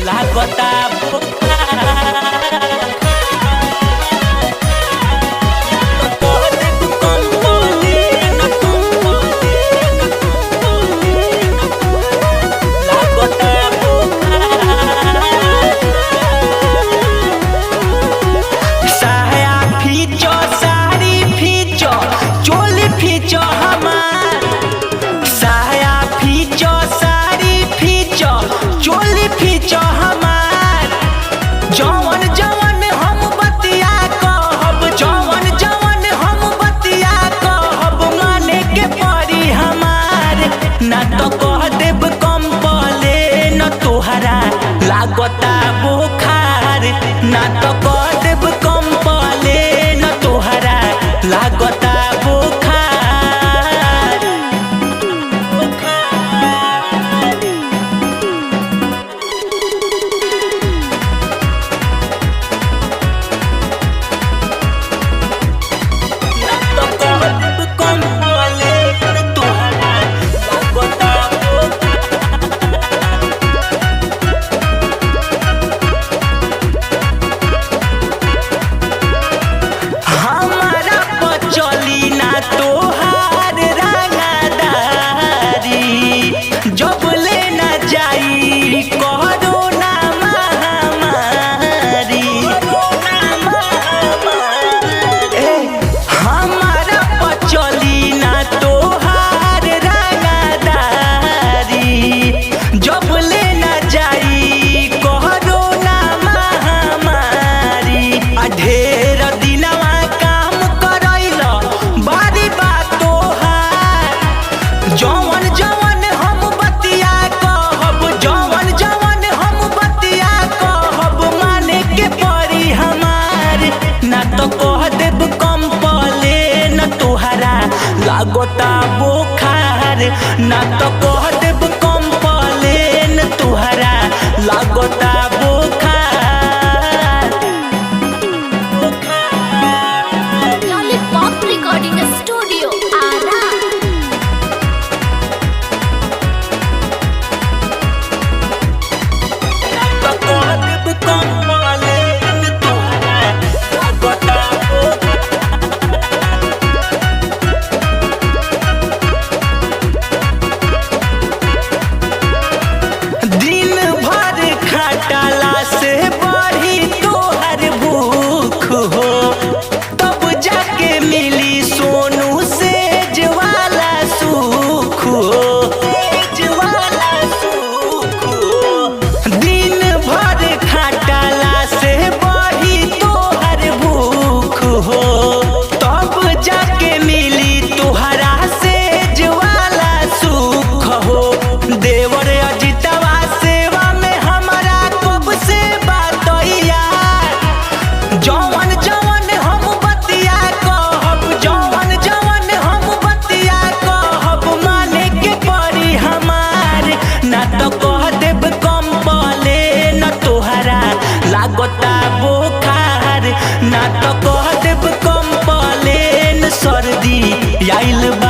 लागता जवन जवन हम बतिया कहब, जवन जवन हम बतिया कहब, माने के पड़ी हमार। ना तो कह देब कम पले न तोहरा लागता बुखार। ना तो कह देब कम पले न तोहरा लागता बुखार। जब लेना जाई कोरोना महामारी, हमारा पचली ना तोहार रंगदारी। जब लेना जाई कोरोना महामारी, ढेर दिनवा काम करैल बारी बात तोहार। जवन जवन तो कह देब कम पले न तोहरा लागता बुखार। ना तो कह देब कम पले न तोहरा लागता बुखार। Lollipop recording studio Arrah. ना तो कह देब कम पले न तोहरा लागता दिन भर खटाला से बढ़ी तोहर भूख हो, तब जाके मिली सोनू से ज्वाला सुख हो। ज्वाला सुख हो। दिन भर खटाला से बढ़ी तोहर भूख हो, तब जाके मिली तोहरा से ज्वाला सुख हो। देवर अजितवा सेवा में हमारा कब से बातैया। जवन जवन हम बतिया कहब, जवन जवन हम बतिया कहब, माने के पड़ी हमार। ना तो कह देब कम पले न तोहरा लागता बुखार। ना तो कह देब कम पले न सर्दी आइल बा।